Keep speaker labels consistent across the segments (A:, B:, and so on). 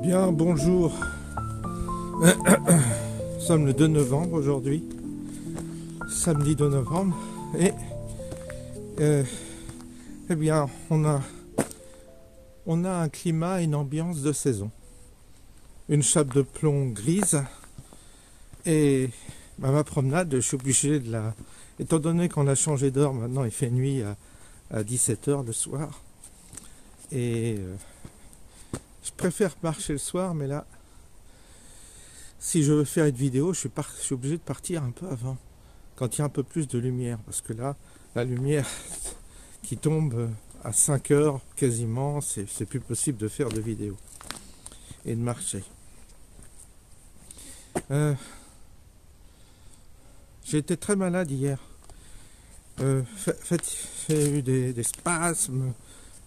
A: Bien, bonjour. Nous sommes le 2 novembre aujourd'hui, samedi 2 novembre, et eh bien, on a un climat, une ambiance de saison. Une chape de plomb grise, et ma promenade, je suis obligé de la... Étant donné qu'on a changé d'heure, maintenant il fait nuit à 17h le soir, et je préfère marcher le soir, mais là, si je veux faire une vidéo, je suis obligé de partir un peu avant, quand il y a un peu plus de lumière, parce que là, la lumière qui tombe à 5 heures quasiment, c'est plus possible de faire de vidéo et de marcher. J'ai été très malade hier. J'ai eu des spasmes,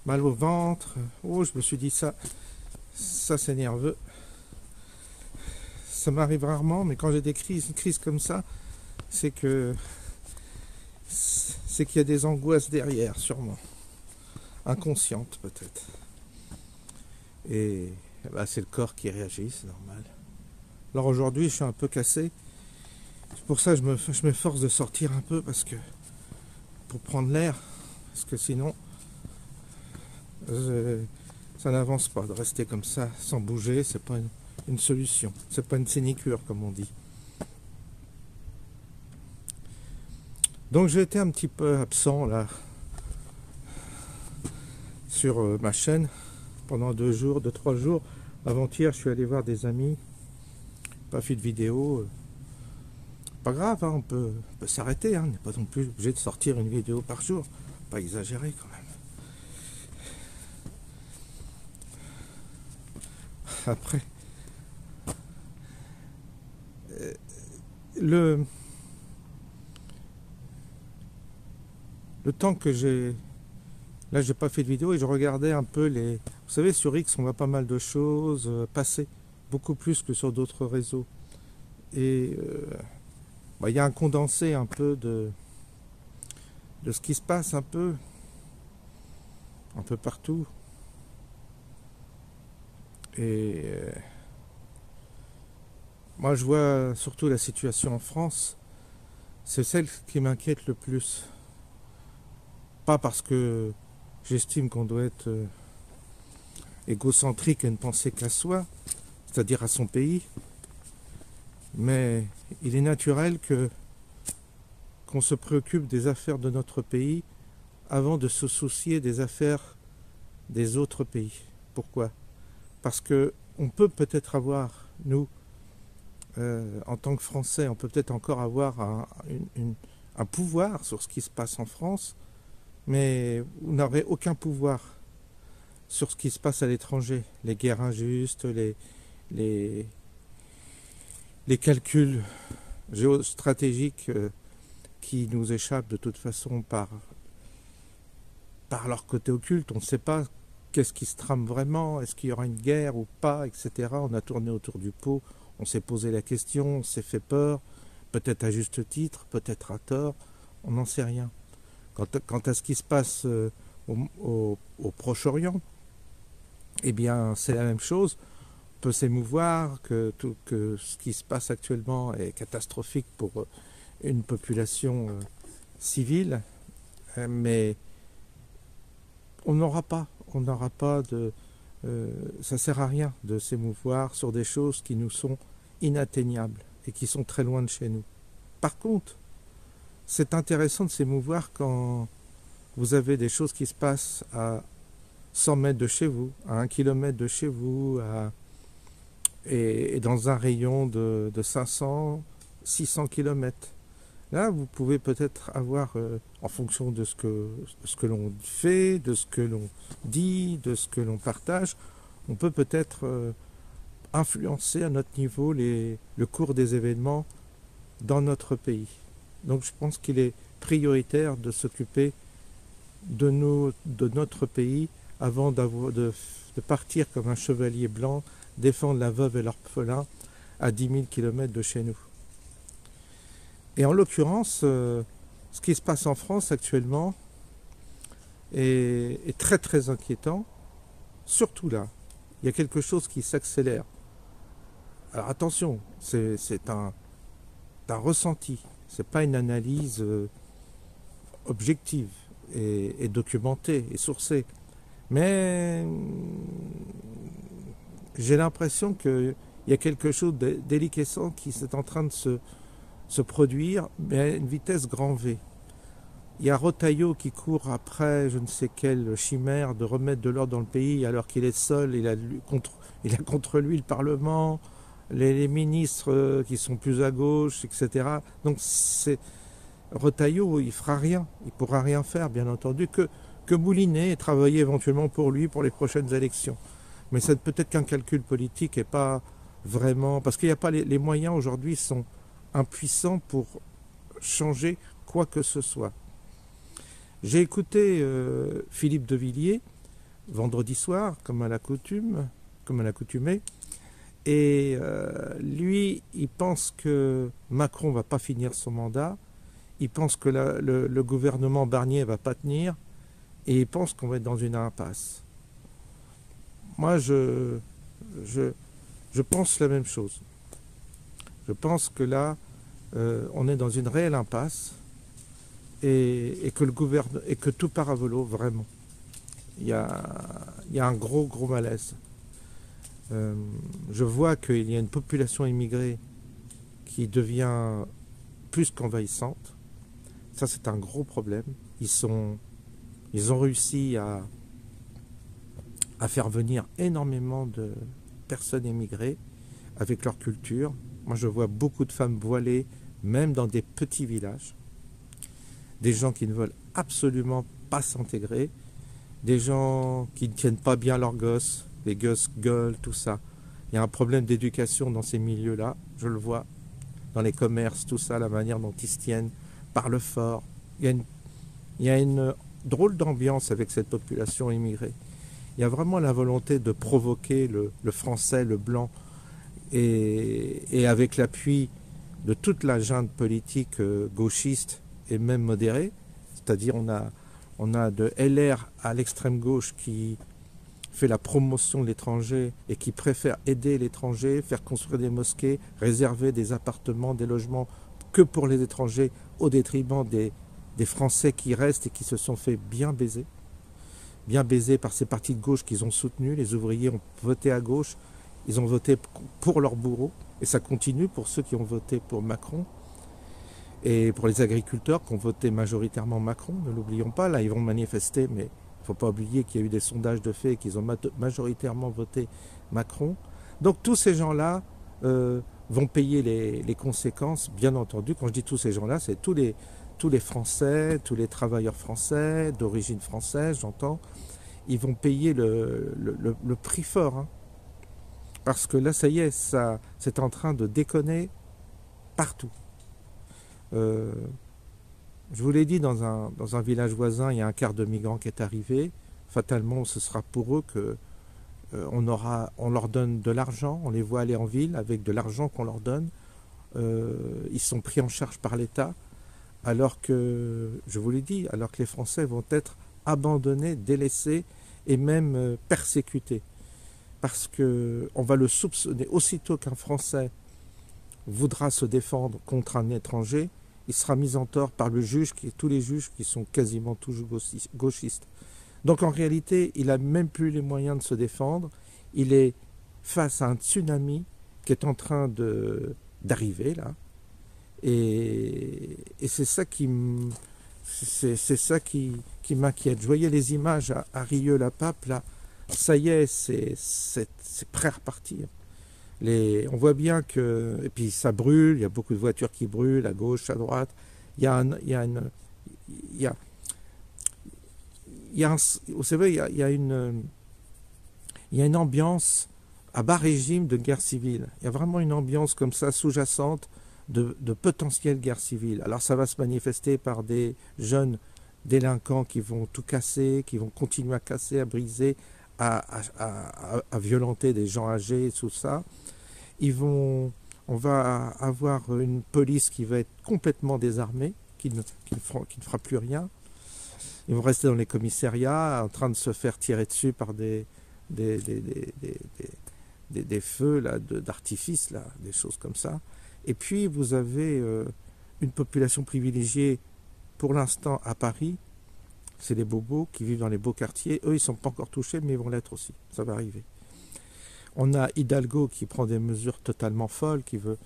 A: mal au ventre. Oh, je me suis dit ça c'est nerveux. Ça m'arrive rarement, mais quand j'ai des crises comme ça, c'est qu'il y a des angoisses derrière, sûrement. Inconscientes, peut-être. Et bah, c'est le corps qui réagit, c'est normal. Alors aujourd'hui, je suis un peu cassé. C'est pour ça que je m'efforce de sortir un peu, parce que pour prendre l'air, parce que sinon, ça n'avance pas. De rester comme ça, sans bouger, c'est pas une solution. C'est pas une sinécure, comme on dit. Donc j'ai été un petit peu absent là sur ma chaîne pendant 2-3 jours. Avant-hier, je suis allé voir des amis. Pas fait de vidéo. Pas grave, hein, on peut s'arrêter. Hein, on n'est pas non plus obligé de sortir une vidéo par jour. Pas exagérer quand même. Après, le temps que j'ai... Là, j'ai pas fait de vidéo et je regardais un peu les... Vous savez, sur X, on voit pas mal de choses passer, beaucoup plus que sur d'autres réseaux. Et il y a un condensé un peu de ce qui se passe un peu partout. Et moi, je vois surtout la situation en France. C'est celle qui m'inquiète le plus. Pas parce que j'estime qu'on doit être égocentrique et ne penser qu'à soi, c'est-à-dire à son pays, mais il est naturel qu'on se préoccupe des affaires de notre pays avant de se soucier des affaires des autres pays. Pourquoi ? Parce que on peut peut-être avoir, nous, en tant que Français, on peut peut-être encore avoir un pouvoir sur ce qui se passe en France, mais vous n'aurez aucun pouvoir sur ce qui se passe à l'étranger. Les guerres injustes, les calculs géostratégiques qui nous échappent de toute façon par leur côté occulte. On ne sait pas qu'est-ce qui se trame vraiment, est-ce qu'il y aura une guerre ou pas, etc. On a tourné autour du pot, on s'est posé la question, on s'est fait peur, peut-être à juste titre, peut-être à tort, on n'en sait rien. Quant à ce qui se passe au Proche-Orient, eh bien c'est la même chose. On peut s'émouvoir que ce qui se passe actuellement est catastrophique pour une population civile, mais on n'aura pas de... ça sert à rien de s'émouvoir sur des choses qui nous sont inatteignables et qui sont très loin de chez nous. Par contre, c'est intéressant de s'émouvoir quand vous avez des choses qui se passent à 100 mètres de chez vous, à 1 kilomètre de chez vous, et dans un rayon de 500, 600 kilomètres. Là, vous pouvez peut-être avoir, en fonction de ce que l'on fait, de ce que l'on dit, de ce que l'on partage, on peut peut-être influencer à notre niveau le cours des événements dans notre pays. Donc je pense qu'il est prioritaire de s'occuper de notre pays avant de partir comme un chevalier blanc, défendre la veuve et l'orphelin à 10 000 km de chez nous. Et en l'occurrence, ce qui se passe en France actuellement est très très inquiétant, surtout là. il y a quelque chose qui s'accélère. Alors attention, c'est un ressenti, c'est pas une analyse objective et documentée et sourcée. Mais j'ai l'impression qu'il y a quelque chose de déliquescent qui est en train de se produire, mais à une vitesse grand V. Il y a Rotaillot qui court après je ne sais quelle chimère de remettre de l'ordre dans le pays alors qu'il est seul, il a contre lui le Parlement, les ministres qui sont plus à gauche, etc. Donc Rotaillot, il fera rien, il pourra rien faire, bien entendu, que mouliner et travailler éventuellement pour lui pour les prochaines élections. Mais c'est peut-être qu'un calcul politique et pas vraiment... Parce qu'il n'y a pas les moyens aujourd'hui sont impuissants pour changer quoi que ce soit. J'ai écouté Philippe de Villiers vendredi soir, comme à l'accoutumée, et lui, il pense que Macron ne va pas finir son mandat, il pense que le gouvernement Barnier ne va pas tenir, et il pense qu'on va être dans une impasse. Moi, je pense la même chose. Je pense que là, on est dans une réelle impasse, et que tout part à volo, vraiment. Il y a un gros malaise. Je vois qu'il y a une population immigrée qui devient plus qu'envahissante. Ça, c'est un gros problème. Ils ont réussi à faire venir énormément de personnes immigrées avec leur culture. Moi, je vois beaucoup de femmes voilées, même dans des petits villages. Des gens qui ne veulent absolument pas s'intégrer, des gens qui ne tiennent pas bien leurs gosses, les gosses gueulent, tout ça. Il y a un problème d'éducation dans ces milieux-là, je le vois, dans les commerces, tout ça, la manière dont ils se tiennent, parlent fort. Il y a une drôle d'ambiance avec cette population immigrée. Il y a vraiment la volonté de provoquer le français, le blanc, et avec l'appui de toute la junte politique gauchiste et même modérée, c'est-à-dire on a de LR à l'extrême gauche qui fait la promotion de l'étranger et qui préfère aider l'étranger, faire construire des mosquées, réserver des appartements, des logements que pour les étrangers au détriment des Français qui restent et qui se sont fait bien baiser par ces partis de gauche qu'ils ont soutenus. Les ouvriers ont voté à gauche, ils ont voté pour leur bourreau, et ça continue pour ceux qui ont voté pour Macron. Et pour les agriculteurs qui ont voté majoritairement Macron, ne l'oublions pas, là ils vont manifester, mais il ne faut pas oublier qu'il y a eu des sondages de fait et qu'ils ont majoritairement voté Macron. Donc tous ces gens-là vont payer les conséquences, bien entendu. Quand je dis tous ces gens-là, c'est tous les Français, tous les travailleurs français, d'origine française, j'entends. Ils vont payer le prix fort. Hein. Parce que là, ça y est, c'est en train de déconner partout. Je vous l'ai dit, dans un village voisin, il y a un quart de migrants qui est arrivé. Fatalement, ce sera pour eux que on leur donne de l'argent, on les voit aller en ville avec de l'argent qu'on leur donne. Ils sont pris en charge par l'État, alors que, je vous l'ai dit, alors que les Français vont être abandonnés, délaissés et même persécutés. Parce qu'on va le soupçonner, aussitôt qu'un Français voudra se défendre contre un étranger, il sera mis en tort par le juge, tous les juges qui sont quasiment tous gauchistes. Donc en réalité, il n'a même plus les moyens de se défendre. Il est face à un tsunami qui est en train d'arriver là. Et c'est ça qui m'inquiète. Je voyais les images à Rieux-la-Pape là. Ça y est, c'est prêt à repartir. On voit bien que... Et puis ça brûle, il y a beaucoup de voitures qui brûlent, à gauche, à droite. Vous savez, il y a une ambiance à bas régime de guerre civile. Il y a vraiment une ambiance comme ça, sous-jacente, de potentielle guerre civile. Alors ça va se manifester par des jeunes délinquants qui vont tout casser, qui vont continuer à casser, à briser, à violenter des gens âgés, tout ça. On va avoir une police qui va être complètement désarmée, qui ne fera plus rien. Ils vont rester dans les commissariats en train de se faire tirer dessus par des des feux d'artifice, des choses comme ça. Et puis vous avez une population privilégiée pour l'instant à Paris, c'est les bobos qui vivent dans les beaux quartiers. Eux, ils ne sont pas encore touchés, mais ils vont l'être aussi. Ça va arriver. On a Hidalgo qui prend des mesures totalement folles, qui veut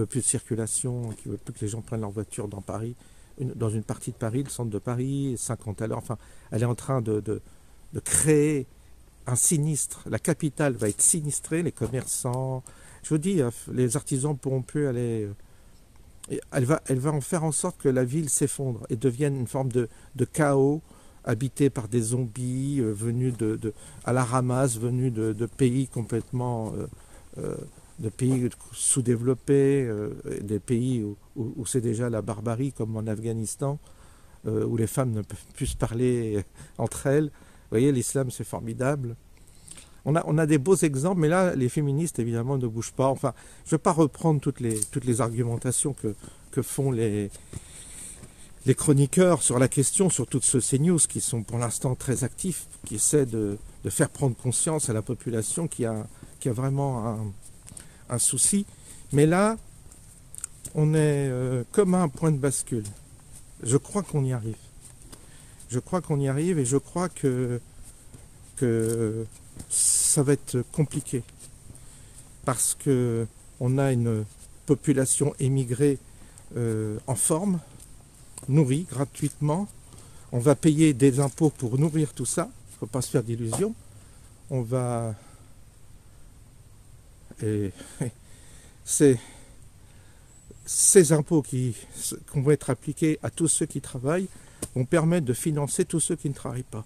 A: plus de circulation, qui veut plus que les gens prennent leur voiture dans Paris, dans une partie de Paris, le centre de Paris, 50 à l'heure. Enfin, elle est en train de créer un sinistre. La capitale va être sinistrée, les commerçants. Je vous dis, les artisans ne pourront plus aller. Elle va en faire en sorte que la ville s'effondre et devienne une forme de chaos, habité par des zombies venus à la ramasse, venus de pays complètement de pays sous-développés, des pays où c'est déjà la barbarie, comme en Afghanistan, où les femmes ne peuvent plus se parler entre elles. Vous voyez, l'islam, c'est formidable. On a des beaux exemples, mais là, les féministes, évidemment, ne bougent pas. Enfin, je ne vais pas reprendre toutes les argumentations que font les chroniqueurs sur la question, sur toutes ce CNews, qui sont pour l'instant très actifs, qui essaient de faire prendre conscience à la population qui a vraiment un souci. Mais là, on est comme à un point de bascule. Je crois qu'on y arrive. Je crois qu'on y arrive et je crois que ça va être compliqué. Parce qu'on a une population émigrée en forme, nourrie gratuitement. On va payer des impôts pour nourrir tout ça. Il ne faut pas se faire d'illusions. On va... Et ces impôts qui vont être appliqués à tous ceux qui travaillent vont permettre de financer tous ceux qui ne travaillent pas.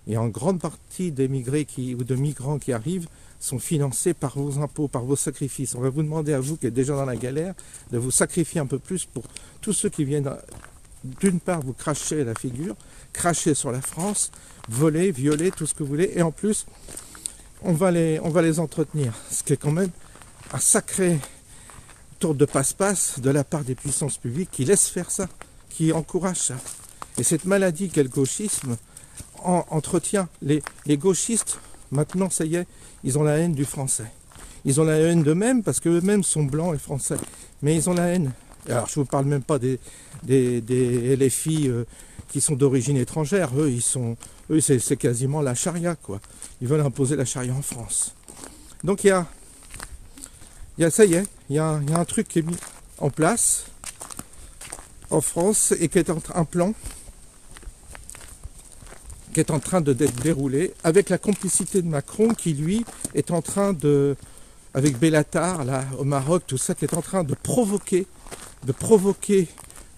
A: Et en grande partie des migrés ou de migrants qui arrivent sont financés par vos impôts, par vos sacrifices. On va vous demander à vous qui êtes déjà dans la galère de vous sacrifier un peu plus pour tous ceux qui viennent d'une part vous cracher à la figure, cracher sur la France, voler, violer, tout ce que vous voulez, et en plus on va les entretenir, ce qui est quand même un sacré tour de passe-passe de la part des puissances publiques qui laissent faire ça, qui encouragent ça. Et cette maladie qu'est le gauchisme entretient les gauchistes. Maintenant, ça y est, ils ont la haine du français. Ils ont la haine d'eux-mêmes parce qu'eux-mêmes sont blancs et français. Mais ils ont la haine. Alors, je ne vous parle même pas des LFI qui sont d'origine étrangère. Eux, c'est quasiment la charia, quoi. Ils veulent imposer la charia en France. Donc, ça y est, il y a un truc qui est mis en place en France et qui est un plan qui est en train d'être déroulé avec la complicité de Macron qui, lui, est en train avec Bellatar, là, au Maroc, tout ça, qui est en train de provoquer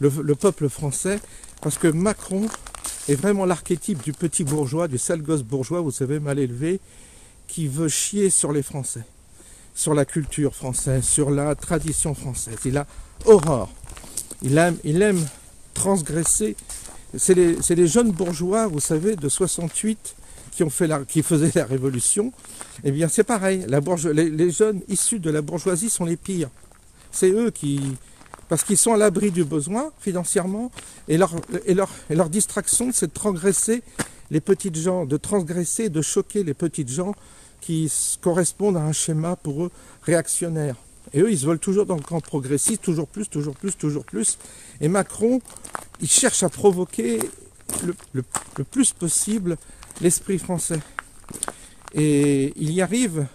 A: le peuple français, parce que Macron est vraiment l'archétype du petit bourgeois, du sale gosse bourgeois, vous savez, mal élevé, qui veut chier sur les Français, sur la culture française, sur la tradition française. Il a horreur. Il aime transgresser. C'est les jeunes bourgeois, vous savez, de 68 qui faisaient la révolution. Eh bien, c'est pareil. Les jeunes issus de la bourgeoisie sont les pires. C'est eux parce qu'ils sont à l'abri du besoin financièrement, et leur distraction, c'est de transgresser les petites gens, de choquer les petites gens qui correspondent à un schéma pour eux réactionnaire. Et eux, ils se veulent toujours dans le camp progressiste, toujours plus, toujours plus, toujours plus. Et Macron, il cherche à provoquer le plus possible l'esprit français. Et il y arrive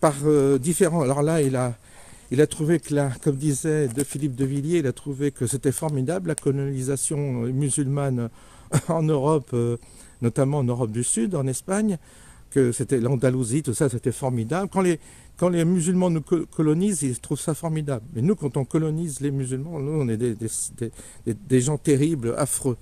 A: par différents... Alors là, il a trouvé que, comme disait de Philippe de Villiers, il a trouvé que c'était formidable, la colonisation musulmane en Europe, notamment en Europe du Sud, en Espagne, que c'était l'Andalousie, tout ça, c'était formidable. Quand les musulmans nous colonisent, ils trouvent ça formidable. Mais nous, quand on colonise les musulmans, nous, on est des gens terribles, affreux.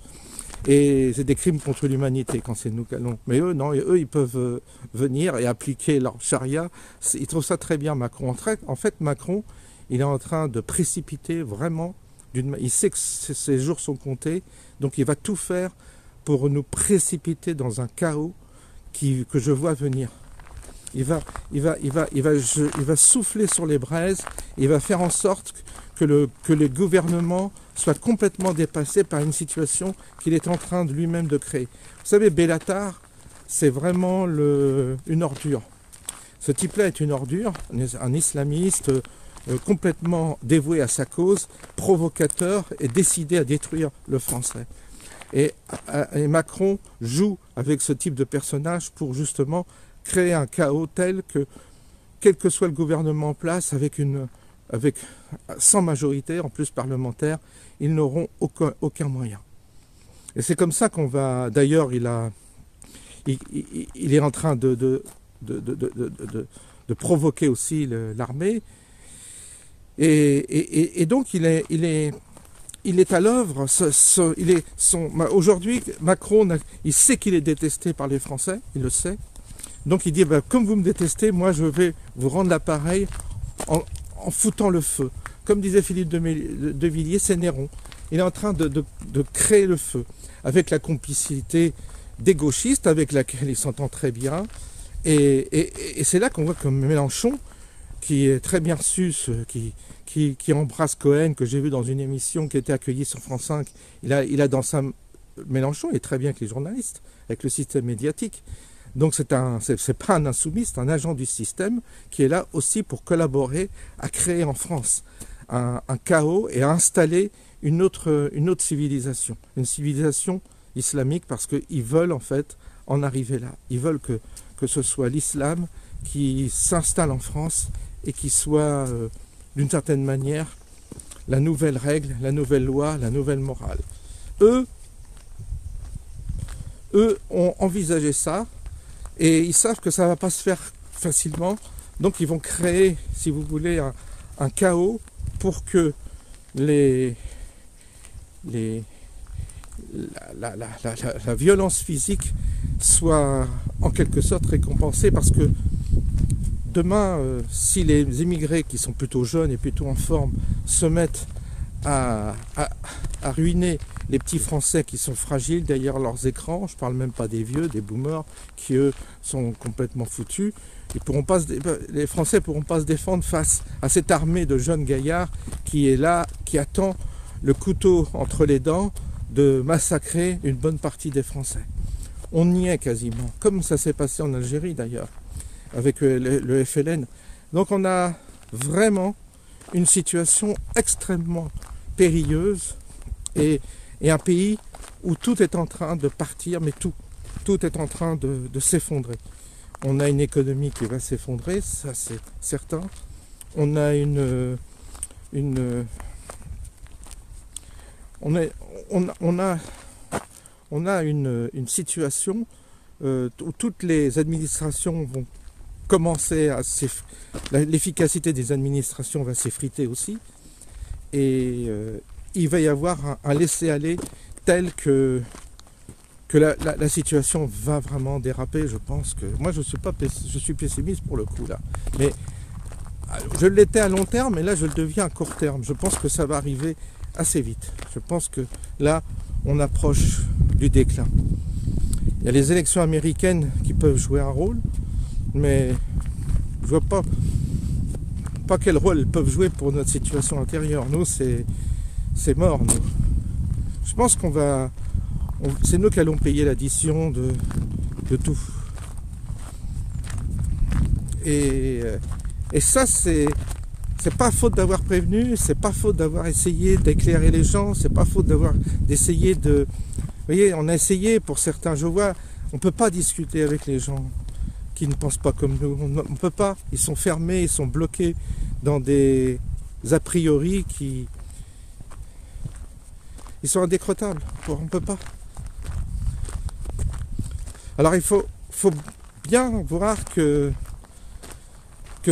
A: Et c'est des crimes contre l'humanité quand c'est nous qu'allons. Mais eux, non, eux, ils peuvent venir et appliquer leur charia. Ils trouvent ça très bien, Macron. En fait, Macron, il est en train de précipiter vraiment. Il sait que ses jours sont comptés, donc il va tout faire pour nous précipiter dans un chaos que je vois venir. Il va souffler sur les braises, il va faire en sorte que le gouvernement soit complètement dépassé par une situation qu'il est en train de lui-même de créer. Vous savez, Bellatar, c'est vraiment une ordure. Ce type-là est une ordure, un islamiste complètement dévoué à sa cause, provocateur et décidé à détruire le français. Et Macron joue avec ce type de personnage pour justement créer un chaos tel que, quel que soit le gouvernement en place, sans majorité, en plus parlementaire, ils n'auront aucun moyen. Et c'est comme ça qu'on va... D'ailleurs, il est en train de provoquer aussi l'armée. Et donc, il est à l'œuvre. Aujourd'hui, Macron, il sait qu'il est détesté par les Français, il le sait. Donc il dit, comme vous me détestez, moi je vais vous rendre l'appareil en foutant le feu. Comme disait Philippe de Villiers, c'est Néron. Il est en train de créer le feu, avec la complicité des gauchistes, avec laquelle il s'entend très bien. Et c'est là qu'on voit que Mélenchon, qui est très bien reçu, qui embrasse Cohen, que j'ai vu dans une émission qui était accueillie sur France 5, il a dans sa... Mélenchon est très bien avec les journalistes, avec le système médiatique. Donc c'est pas un insoumis, c'est un agent du système qui est là aussi pour collaborer à créer en France un chaos et à installer une autre civilisation, une civilisation islamique, parce qu'ils veulent en fait en arriver là. Ils veulent que ce soit l'islam qui s'installe en France et qui soit d'une certaine manière la nouvelle règle, la nouvelle loi, la nouvelle morale. Eux ont envisagé ça. Et ils savent que ça ne va pas se faire facilement, donc ils vont créer, si vous voulez, un chaos pour que la violence physique soit en quelque sorte récompensée, parce que demain, si les immigrés qui sont plutôt jeunes et plutôt en forme se mettent à ruiner les petits Français qui sont fragiles derrière leurs écrans, je ne parle même pas des vieux, des boomers, qui eux sont complètement foutus, les Français ne pourront pas se défendre face à cette armée de jeunes gaillards qui est là, qui attend le couteau entre les dents de massacrer une bonne partie des Français. On y est quasiment, comme ça s'est passé en Algérie d'ailleurs, avec le FLN. Donc on a vraiment une situation extrêmement périlleuse et un pays où tout est en train de partir, mais tout est en train de s'effondrer. On a une économie qui va s'effondrer, ça c'est certain. On a une situation où toutes les administrations vont commencer à l'efficacité des administrations va s'effriter aussi, et il va y avoir un laisser-aller tel que la situation va vraiment déraper. Je pense que moi je suis pessimiste pour le coup là, mais je l'étais à long terme, et là je le deviens à court terme. Je pense que ça va arriver assez vite. Je pense que là on approche du déclin. Il y a les élections américaines qui peuvent jouer un rôle, mais je vois pas quel rôle elles peuvent jouer pour notre situation intérieure. Nous, c'est mort. Nous. Je pense c'est nous qui allons payer l'addition de tout. Et ça, c'est pas faute d'avoir prévenu, c'est pas faute d'avoir essayé d'éclairer les gens, c'est pas faute d'essayer de... Vous voyez, on a essayé pour certains, je vois, on peut pas discuter avec les gens qui ne pensent pas comme nous. On ne peut pas, ils sont fermés, ils sont bloqués dans des a priori qui... Ils sont indécrottables, on ne peut pas. Alors il faut bien voir que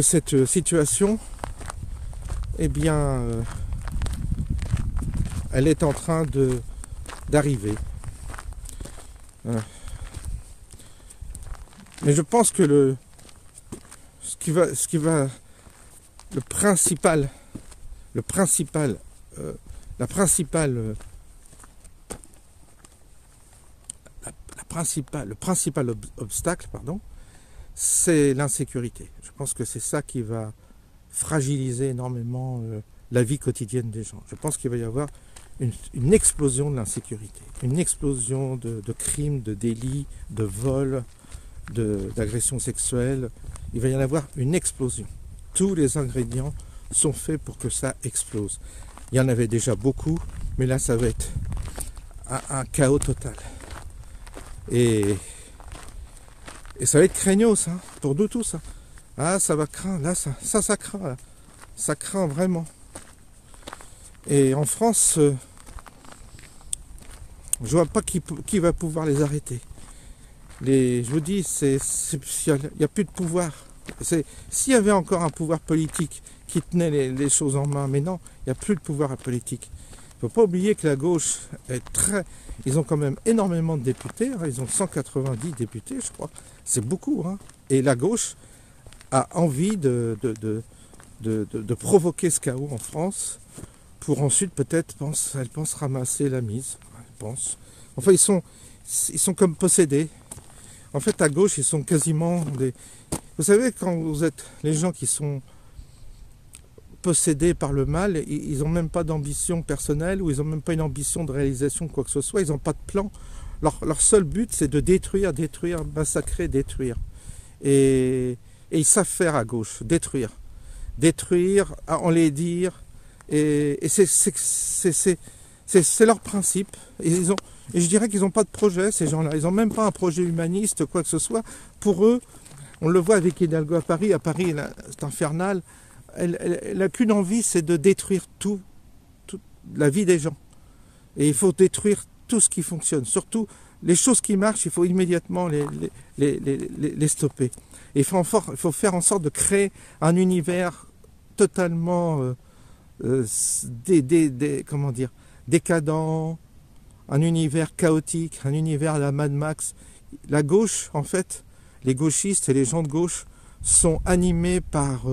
A: cette situation, eh bien, elle est en train d'arriver. Mais je pense que la principale le principal obstacle, c'est l'insécurité. Je pense que c'est ça qui va fragiliser énormément la vie quotidienne des gens. Je pense qu'il va y avoir une explosion de l'insécurité, une explosion de crimes, de délits, de vols, d'agressions sexuelles. Il va y en avoir une explosion. Tous les ingrédients sont faits pour que ça explose. Il y en avait déjà beaucoup, mais là ça va être un chaos total. Et ça va être craignos, hein, pour nous tous. Hein. Ah, ça va craindre, là, ça craint, là. Ça craint vraiment. Et en France, je vois pas qui va pouvoir les arrêter. Je vous dis, il n'y a plus de pouvoir. S'il y avait encore un pouvoir politique qui tenait les choses en main, mais non, il n'y a plus de pouvoir politique. Il ne faut pas oublier que la gauche est ils ont quand même énormément de députés, hein, ils ont 190 députés, je crois. C'est beaucoup, hein. Et la gauche a envie de provoquer ce chaos en France pour ensuite peut-être, elle pense ramasser la mise. Elle pense. Enfin, ils sont comme possédés. En fait, à gauche, ils sont quasiment des... Vous savez, quand vous êtes les gens qui sont possédés par le mal, ils n'ont même pas d'ambition personnelle ou ils n'ont même pas une ambition de réalisation de quoi que ce soit, ils n'ont pas de plan. Leur seul but, c'est de détruire, massacrer, détruire. Et ils savent faire à gauche, détruire, enlaidir, et c'est leur principe. Et je dirais qu'ils n'ont pas de projet, ces gens-là. Ils n'ont même pas un projet humaniste, quoi que ce soit. Pour eux, on le voit avec Hidalgo à Paris. À Paris, c'est infernal. Elle n'a qu'une envie, c'est de détruire toute la vie des gens. Et il faut détruire tout ce qui fonctionne. Surtout, les choses qui marchent, il faut immédiatement les stopper. Et il faut faire en sorte de créer un univers totalement décadent, un univers chaotique, un univers à la Mad Max. La gauche, en fait, les gauchistes et les gens de gauche sont animés par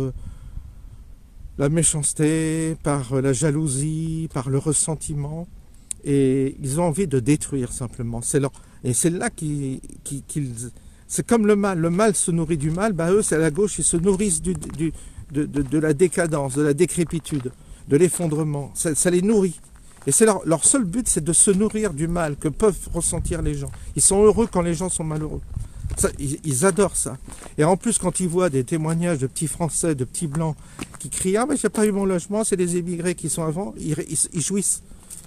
A: la méchanceté, par la jalousie, par le ressentiment, et ils ont envie de détruire simplement. Et c'est là qu'ils... C'est comme le mal. Le mal se nourrit du mal. Eux, c'est à la gauche, ils se nourrissent de la décadence, de la décrépitude, de l'effondrement. Ça les nourrit. Et c'est leur seul but, c'est de se nourrir du mal que peuvent ressentir les gens. Ils sont heureux quand les gens sont malheureux. Ils adorent ça. Et en plus, quand ils voient des témoignages de petits Français, de petits Blancs, qui crient « Ah, mais j'ai pas eu mon logement, c'est les émigrés qui sont avant », ils jouissent.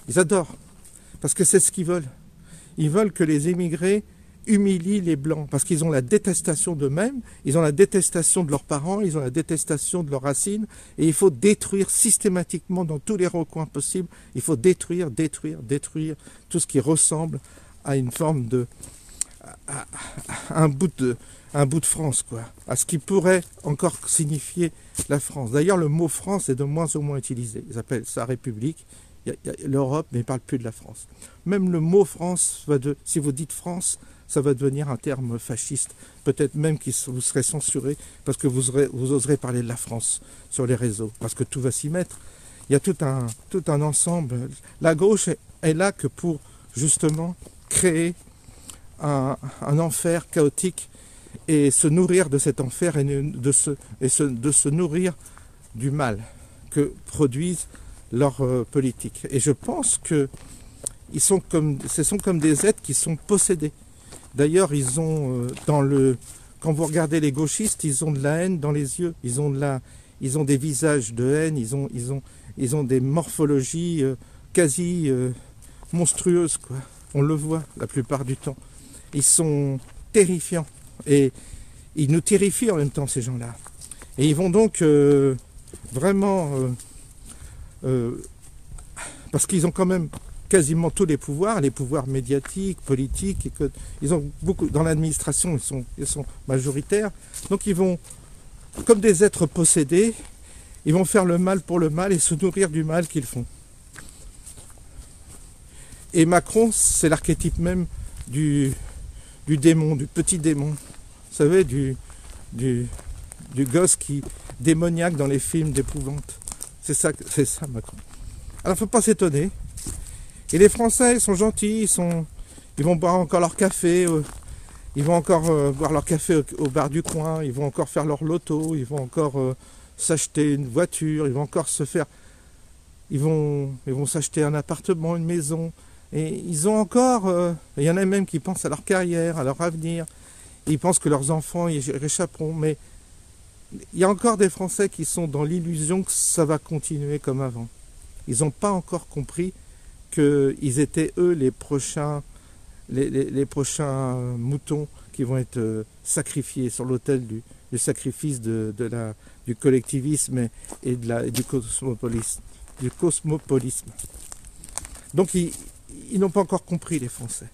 A: Ils adorent. Parce que c'est ce qu'ils veulent. Ils veulent que les émigrés humilient les Blancs. Parce qu'ils ont la détestation d'eux-mêmes, ils ont la détestation de leurs parents, ils ont la détestation de leurs racines. Et il faut détruire systématiquement dans tous les recoins possibles. Il faut détruire tout ce qui ressemble à une forme de... à un bout de France, quoi, à ce qui pourrait encore signifier la France. D'ailleurs, le mot France est de moins en moins utilisé. Ils appellent ça République. Il y a l'Europe, mais ils ne parlent plus de la France. Même le mot France, si vous dites France, ça va devenir un terme fasciste. Peut-être même que vous serez censuré parce que vous oserez parler de la France sur les réseaux, parce que tout va s'y mettre. Il y a tout un ensemble. La gauche est là que pour, justement, créer un enfer chaotique et se nourrir de cet enfer et de se nourrir du mal que produisent leurs politiques. Et je pense que ce sont comme des êtres qui sont possédés. D'ailleurs, ils ont quand vous regardez les gauchistes, ils ont de la haine dans les yeux. Ils ont des visages de haine. Ils ont des morphologies quasi monstrueuses, quoi. On le voit la plupart du temps. Ils sont terrifiants. Et ils nous terrifient en même temps, ces gens-là. Et ils vont donc vraiment... parce qu'ils ont quand même quasiment tous les pouvoirs médiatiques, politiques, ils ont beaucoup dans l'administration, ils sont majoritaires, donc ils vont, comme des êtres possédés, ils vont faire le mal pour le mal et se nourrir du mal qu'ils font. Et Macron, c'est l'archétype même du démon, du petit démon, vous savez, du gosse qui démoniaque dans les films d'épouvante. C'est ça Macron. Alors, faut pas s'étonner. Et les Français, ils sont gentils, ils vont boire encore leur café, ils vont encore boire leur café au bar du coin, ils vont encore faire leur loto, ils vont encore s'acheter une voiture, ils vont encore se faire ils vont s'acheter un appartement, une maison. Et ils ont encore, il y en a même qui pensent à leur carrière, à leur avenir. Ils pensent que leurs enfants y réchapperont. Mais il y a encore des Français qui sont dans l'illusion que ça va continuer comme avant. Ils n'ont pas encore compris qu'ils étaient eux les prochains moutons qui vont être sacrifiés sur l'autel du sacrifice du collectivisme et du cosmopolisme. Donc ils n'ont pas encore compris, les Français.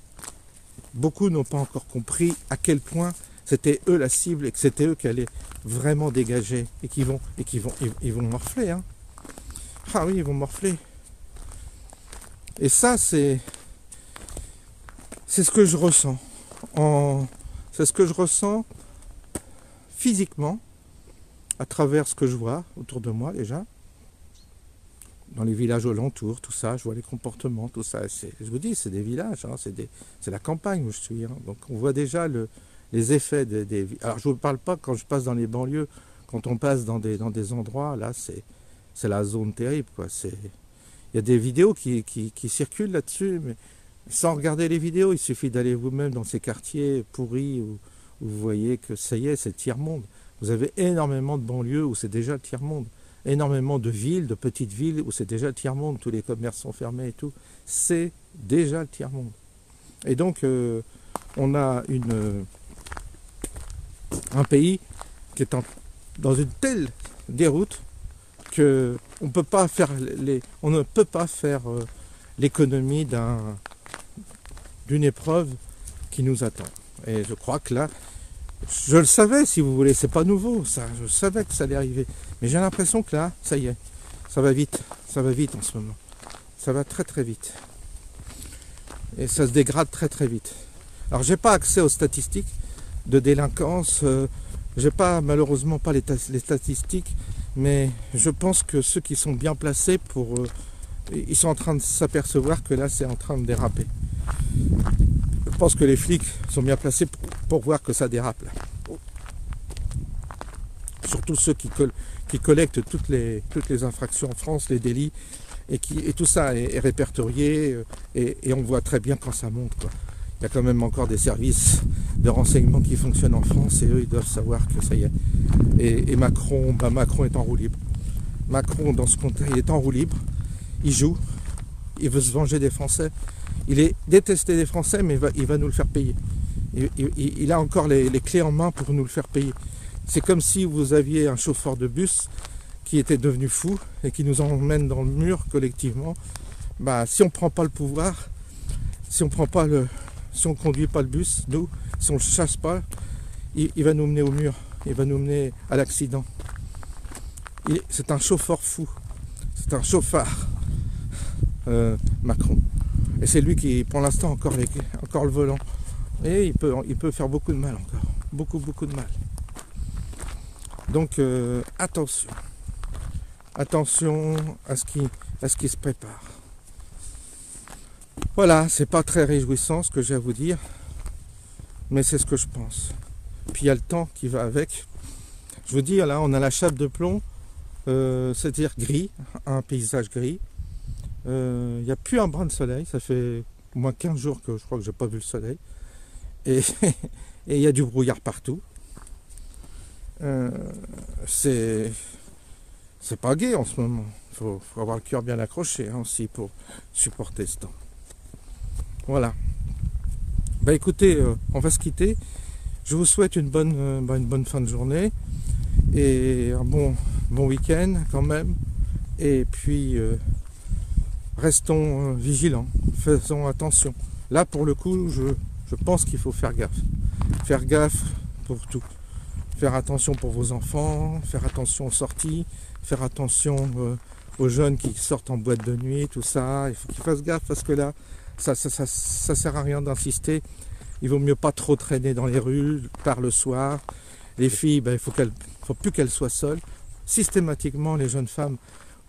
A: Beaucoup n'ont pas encore compris à quel point c'était eux la cible et que c'était eux qui allaient vraiment dégager et ils vont morfler. Hein. Ah oui, ils vont morfler. Et ça, c'est ce que je ressens. C'est ce que je ressens physiquement à travers ce que je vois autour de moi déjà. Dans les villages alentours, tout ça, je vois les comportements, tout ça. Je vous dis, c'est des villages, hein, c'est la campagne où je suis. Hein. Donc on voit déjà les effets des... Alors je ne vous parle pas quand je passe dans les banlieues, quand on passe dans des endroits, là c'est la zone terrible, quoi. Il y a des vidéos qui circulent là-dessus, mais sans regarder les vidéos, il suffit d'aller vous-même dans ces quartiers pourris où vous voyez que ça y est, c'est le tiers-monde. Vous avez énormément de banlieues où c'est déjà le tiers-monde. Énormément de villes, de petites villes où c'est déjà le tiers-monde, tous les commerces sont fermés et tout. C'est déjà le tiers-monde. Et donc, on a un pays qui est dans une telle déroute qu'on ne peut pas faire l'économie d'une épreuve qui nous attend. Et je crois que là, je le savais, si vous voulez, c'est pas nouveau, ça, je savais que ça allait arriver. Mais j'ai l'impression que là, ça y est, ça va vite en ce moment. Ça va très très vite. Et ça se dégrade très très vite. Alors j'ai pas accès aux statistiques de délinquance, j'ai malheureusement pas les statistiques, mais je pense que ceux qui sont bien placés ils sont en train de s'apercevoir que là c'est en train de déraper. Je pense que les flics sont bien placés pour voir que ça dérape là. Surtout ceux qui collectent toutes les infractions en France, les délits, et tout ça est répertorié et on voit très bien quand ça monte, quoi. Il y a quand même encore des services de renseignement qui fonctionnent en France et eux ils doivent savoir que ça y est. Et Macron est en roue libre. Macron dans ce contexte, il est en roue libre, il joue, il veut se venger des Français. Il est détesté des Français, mais il va nous le faire payer. Il a encore les clés en main pour nous le faire payer. C'est comme si vous aviez un chauffeur de bus qui était devenu fou et qui nous emmène dans le mur collectivement. Si on ne prend pas le pouvoir, si on conduit pas le bus, si on ne le chasse pas, il va nous mener au mur, il va nous mener à l'accident. C'est un chauffeur fou, c'est un chauffard, Macron. Et c'est lui qui, pour l'instant, encore le volant. Et il peut faire beaucoup de mal encore. Beaucoup de mal. Donc, attention. Attention à ce qui se prépare. Voilà, c'est pas très réjouissant ce que j'ai à vous dire. Mais c'est ce que je pense. Puis il y a le temps qui va avec. Je vous dis, là, on a la chape de plomb. C'est-à-dire gris, un paysage gris. Il n'y a plus un brin de soleil, ça fait au moins 15 jours que je crois que j'ai pas vu le soleil. Et il y a du brouillard partout. C'est pas gai en ce moment. Il faut avoir le cœur bien accroché aussi pour supporter ce temps. Voilà. Écoutez, on va se quitter. Je vous souhaite une bonne fin de journée et un bon week-end quand même. Et puis restons vigilants, faisons attention. Là pour le coup, je pense qu'il faut faire gaffe. Faire gaffe pour tout. Faire attention pour vos enfants, faire attention aux sorties, faire attention aux jeunes qui sortent en boîte de nuit, tout ça. Il faut qu'ils fassent gaffe parce que là, ça sert à rien d'insister. Il vaut mieux pas trop traîner dans les rues tard le soir. Les filles, il faut plus qu'elles soient seules. Systématiquement, les jeunes femmes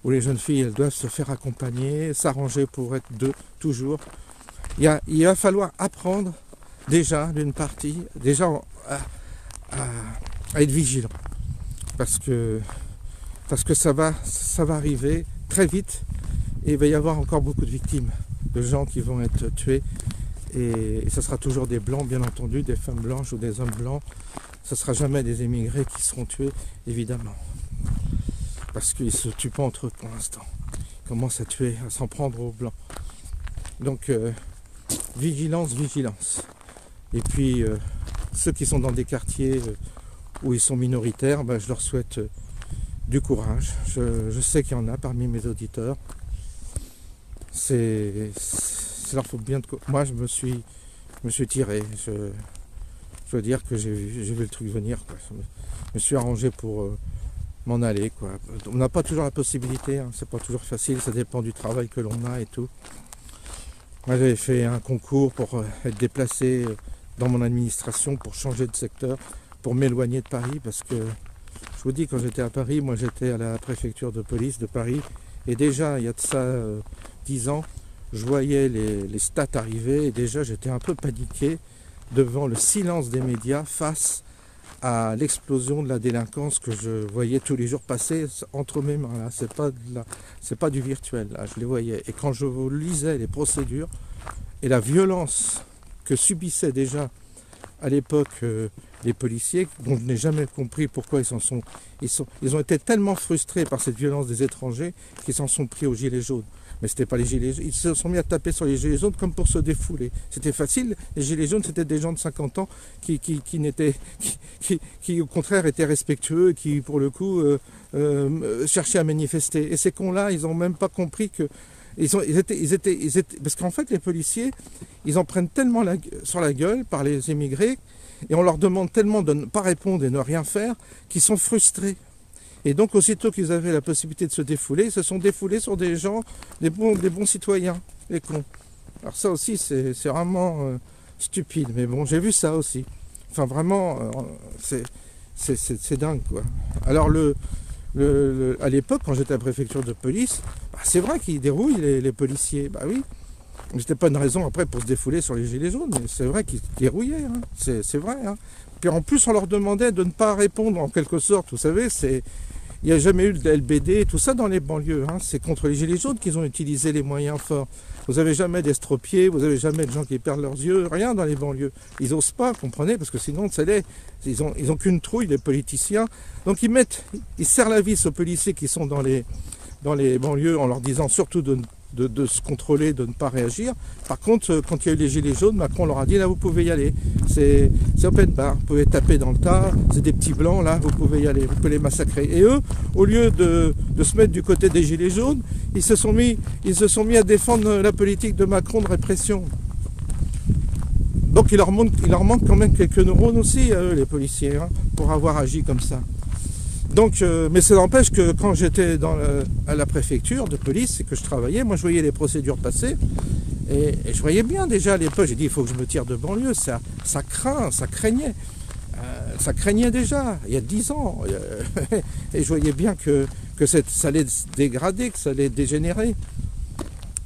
A: ou les jeunes filles, elles doivent se faire accompagner, s'arranger pour être deux, toujours. Il va falloir apprendre déjà d'une partie, à être vigilant. Parce que ça va arriver très vite Et il va y avoir encore beaucoup de victimes, de gens qui vont être tués. Et ce sera toujours des blancs, bien entendu, des femmes blanches ou des hommes blancs. Ce ne sera jamais des émigrés qui seront tués, évidemment. Parce qu'ils ne se tuent pas entre eux pour l'instant. Ils commencent à tuer, à s'en prendre aux blancs. Donc, vigilance, vigilance. Et puis, ceux qui sont dans des quartiers où ils sont minoritaires, je leur souhaite du courage. Je sais qu'il y en a parmi mes auditeurs. C'est leur faut bien de... Moi, je me suis tiré. Je dois dire que j'ai vu le truc venir, quoi. Je me suis arrangé pour m'en aller, quoi. On n'a pas toujours la possibilité, hein. C'est pas toujours facile, ça dépend du travail que l'on a et tout. Moi, j'avais fait un concours pour être déplacé dans mon administration, pour changer de secteur, pour m'éloigner de Paris, parce que je vous dis, quand j'étais à Paris, moi j'étais à la préfecture de police de Paris, et déjà il y a de ça 10 ans, je voyais les stats arriver, et déjà j'étais un peu paniqué devant le silence des médias face à l'explosion de la délinquance que je voyais tous les jours passer entre mes mains. Là, c'est pas du virtuel, là, je les voyais. Et quand je lisais les procédures et la violence que subissaient déjà à l'époque les policiers, dont je n'ai jamais compris pourquoi ils ont été tellement frustrés par cette violence des étrangers qu'ils s'en sont pris aux gilets jaunes. Mais c'était pas les gilets jaunes, ils se sont mis à taper sur les gilets jaunes comme pour se défouler. C'était facile, les gilets jaunes c'était des gens de 50 ans qui au contraire étaient respectueux, qui pour le coup cherchaient à manifester. Et ces cons-là, ils n'ont même pas compris que ils étaient, parce qu'en fait les policiers, ils en prennent tellement sur la gueule par les émigrés, et on leur demande tellement de ne pas répondre et ne rien faire, qu'ils sont frustrés. Et donc aussitôt qu'ils avaient la possibilité de se défouler, ils se sont défoulés sur des gens, des bons citoyens, les cons. Alors ça aussi c'est vraiment stupide, mais bon, j'ai vu ça aussi. Enfin vraiment, c'est dingue, quoi. Alors à l'époque, quand j'étais à la préfecture de police, c'est vrai qu'ils dérouillent les policiers, bah oui. Mais c'était pas une raison après pour se défouler sur les gilets jaunes, mais c'est vrai qu'ils dérouillaient, hein. C'est vrai. Hein. Puis en plus, on leur demandait de ne pas répondre en quelque sorte, vous savez, il n'y a jamais eu de LBD, tout ça dans les banlieues. Hein. C'est contre les gilets jaunes qu'ils ont utilisé les moyens forts. Vous n'avez jamais d'estropiés, vous n'avez jamais de gens qui perdent leurs yeux, rien dans les banlieues. Ils n'osent pas, comprenez, parce que sinon, ils ont qu'une trouille, les politiciens. Donc ils serrent la vis aux policiers qui sont dans les banlieues en leur disant surtout de se contrôler, de ne pas réagir. Par contre, quand il y a eu les gilets jaunes, Macron leur a dit, là, vous pouvez y aller. C'est open bar, vous pouvez taper dans le tas, c'est des petits blancs, là, vous pouvez y aller, vous pouvez les massacrer. Et eux, au lieu de se mettre du côté des gilets jaunes, ils se sont mis à défendre la politique de Macron de répression. Donc il leur manque quand même quelques neurones aussi, à eux, les policiers, hein, pour avoir agi comme ça. Donc, mais ça n'empêche que quand j'étais à la préfecture de police et que je travaillais, moi je voyais les procédures passer et je voyais bien déjà à l'époque, j'ai dit il faut que je me tire de banlieue, ça craignait. Ça craignait déjà, il y a 10 ans. Et je voyais bien que ça allait se dégrader, que ça allait dégénérer.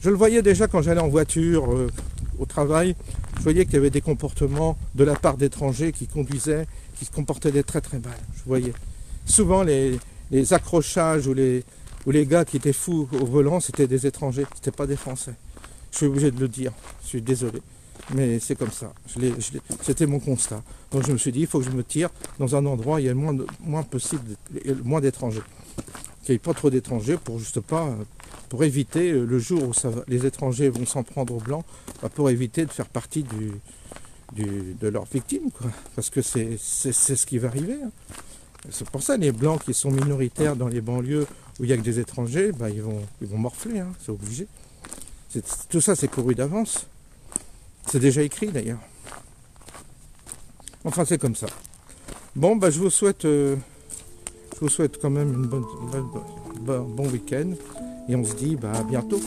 A: Je le voyais déjà quand j'allais en voiture au travail, je voyais qu'il y avait des comportements de la part d'étrangers qui conduisaient, qui se comportaient très très mal, je voyais. Souvent, les accrochages ou les gars qui étaient fous au volant, c'était des étrangers, c'était pas des Français. Je suis obligé de le dire, je suis désolé, mais c'est comme ça. C'était mon constat. Donc je me suis dit, il faut que je me tire dans un endroit où il y a le moins d'étrangers. Qu'il n'y ait pas trop d'étrangers pour éviter le jour où les étrangers vont s'en prendre aux blancs, pour éviter de faire partie de leurs victimes, quoi. Parce que c'est ce qui va arriver. Hein. C'est pour ça les blancs qui sont minoritaires dans les banlieues où il n'y a que des étrangers, ils vont morfler, hein, c'est obligé. Tout ça c'est couru d'avance. C'est déjà écrit d'ailleurs. Enfin c'est comme ça. Bon je vous souhaite quand même un bon week-end et on se dit à bientôt.